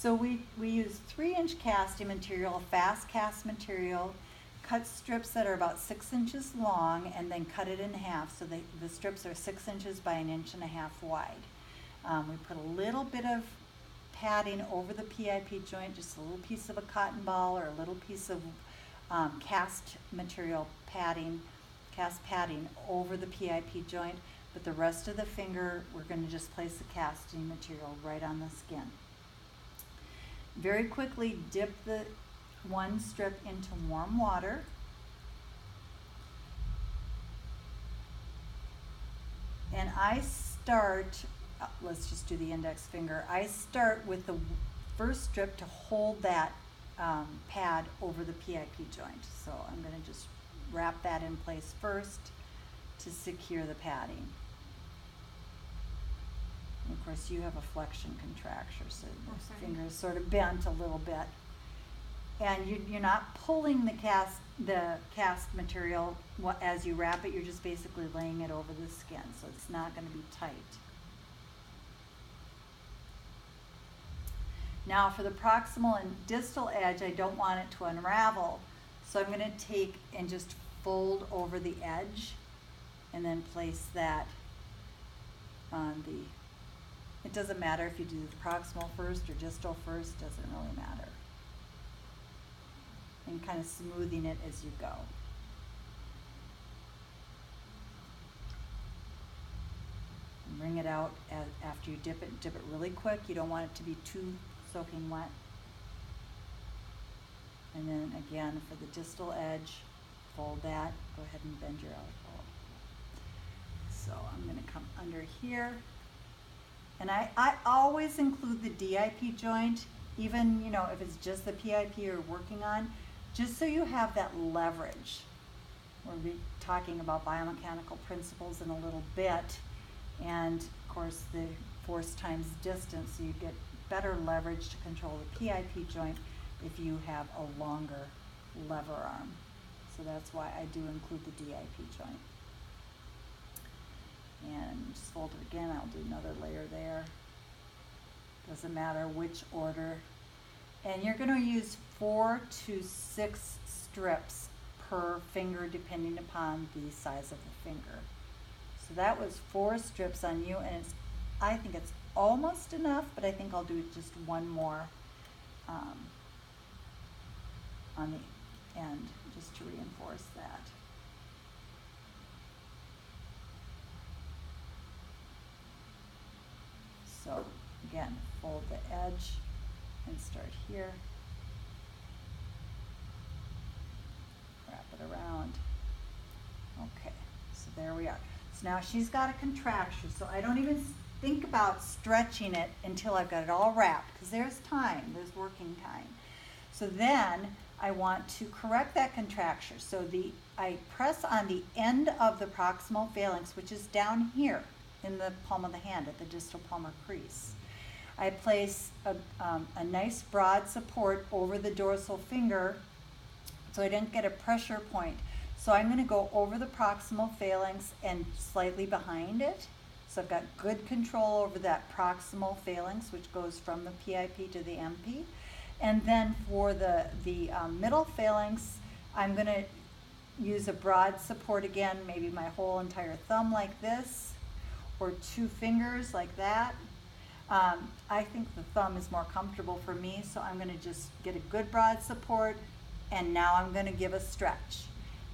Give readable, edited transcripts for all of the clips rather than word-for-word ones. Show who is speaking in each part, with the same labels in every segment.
Speaker 1: So we use 3-inch casting material, fast cast material, cut strips that are about 6 inches long, and then cut it in half. So the strips are 6 inches by 1.5 inches wide. We put a little bit of padding over the PIP joint, just a little piece of a cotton ball or a little piece of cast material padding, cast padding over the PIP joint, but the rest of the finger, we're going to just place the casting material right on the skin. Very quickly dip the one strip into warm water. And I start, let's just do the index finger. I start with the first strip to hold that pad over the PIP joint. So I'm going to just wrap that in place first to secure the padding. And of course you have a flexion contracture, so the finger is sort of bent a little bit. And you're not pulling the cast material as you wrap it, you're just basically laying it over the skin, so it's not going to be tight. Now for the proximal and distal edge, I don't want it to unravel, so I'm going to take and just fold over the edge and then place that on the, it doesn't matter if you do the proximal first or distal first, doesn't really matter. And kind of smoothing it as you go. And bring it out after you dip it really quick. You don't want it to be too soaking wet. And then again, for the distal edge, fold that. Go ahead and bend your elbow. So I'm going to come under here. And I always include the DIP joint, even, you know, if it's just the PIP you're working on, just so you have that leverage. We'll be talking about biomechanical principles in a little bit. And of course the force times distance, so you get better leverage to control the PIP joint if you have a longer lever arm. So that's why I do include the DIP joint. And just fold it again, I'll do another layer there. Doesn't matter which order. And you're going to use 4 to 6 strips per finger depending upon the size of the finger. So that was 4 strips on you, and I think it's almost enough, but I think I'll do just one more on the end just to reinforce that. So again, fold the edge and start here. Wrap it around. Okay, so there we are. So now she's got a contracture, so I don't even think about stretching it until I've got it all wrapped, because there's time, there's working time. So then I want to correct that contracture. So I press on the end of the proximal phalanx, which is down here in the palm of the hand at the distal palmar crease. I place a nice broad support over the dorsal finger so I didn't get a pressure point. So I'm going to go over the proximal phalanx and slightly behind it. So I've got good control over that proximal phalanx, which goes from the PIP to the MP. And then for the middle phalanx, I'm going to use a broad support again, maybe my whole entire thumb like this, or 2 fingers like that. I think the thumb is more comfortable for me, so I'm going to just get a good broad support, and now I'm going to give a stretch.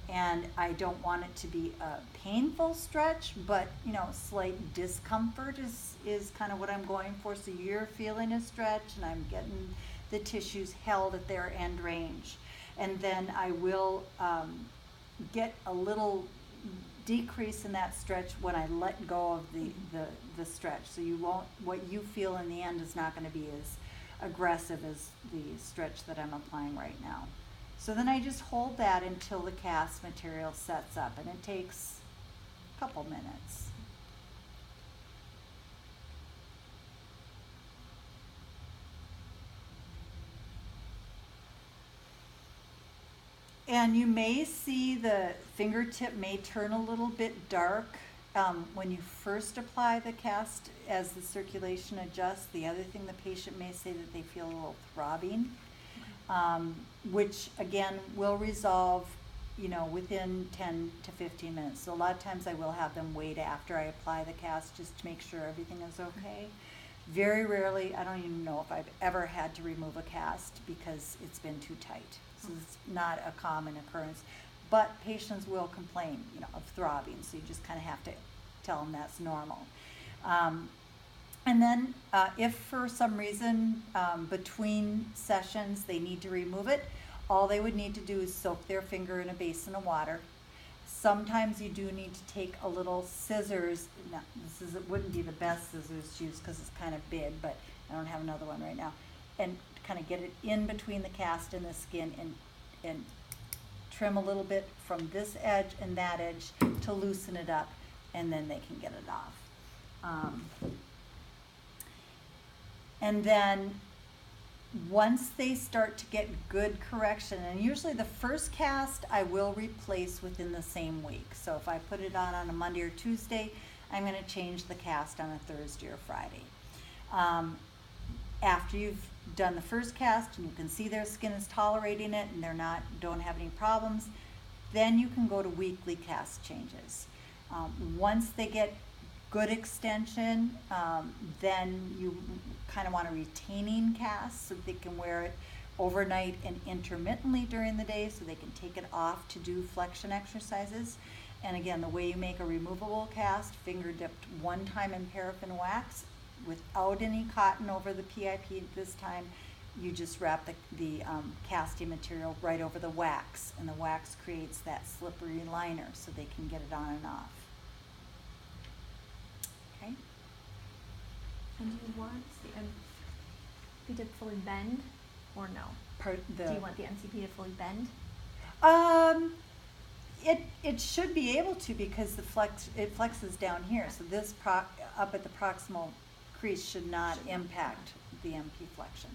Speaker 1: And I don't want it to be a painful stretch, but you know, slight discomfort is kind of what I'm going for. So you're feeling a stretch, and I'm getting the tissues held at their end range. And then I will get a little decrease in that stretch when I let go of the stretch. So you won't, what you feel in the end is not going to be as aggressive as the stretch that I'm applying right now. So then I just hold that until the cast material sets up, and it takes a couple minutes. And you may see the fingertip may turn a little bit dark when you first apply the cast, as the circulation adjusts, the other thing the patient may say that they feel a little throbbing, which again will resolve, within 10 to 15 minutes. So a lot of times I will have them wait after I apply the cast just to make sure everything is okay. Very rarely, I don't even know if I've ever had to remove a cast because it's been too tight. So it's not a common occurrence. But patients will complain, of throbbing, so you just kind of have to tell them that's normal. And then if for some reason between sessions they need to remove it, all they would need to do is soak their finger in a basin of water. Sometimes you do need to take a little scissors. Now, it wouldn't be the best scissors to use because it's kind of big, but I don't have another one right now. And kind of get it in between the cast and the skin and trim a little bit from this edge and that edge to loosen it up, and then they can get it off. And then once they start to get good correction, and usually the first cast I will replace within the same week. So if I put it on a Monday or Tuesday, I'm going to change the cast on a Thursday or Friday. After you've done the first cast and you can see their skin is tolerating it and don't have any problems, then you can go to weekly cast changes. Once they get good extension, then you kind of want a retaining cast so they can wear it overnight and intermittently during the day, so they can take it off to do flexion exercises. And again, the way you make a removable cast, finger dipped one time in paraffin wax without any cotton over the PIP this time. You just wrap the casting material right over the wax, and the wax creates that slippery liner so they can get it on and off. Okay.
Speaker 2: And do you want the MCP to fully bend or no? Do you want the MCP to fully bend?
Speaker 1: It should be able to, because it flexes down here. So this up at the proximal crease should not impact the MP flexion.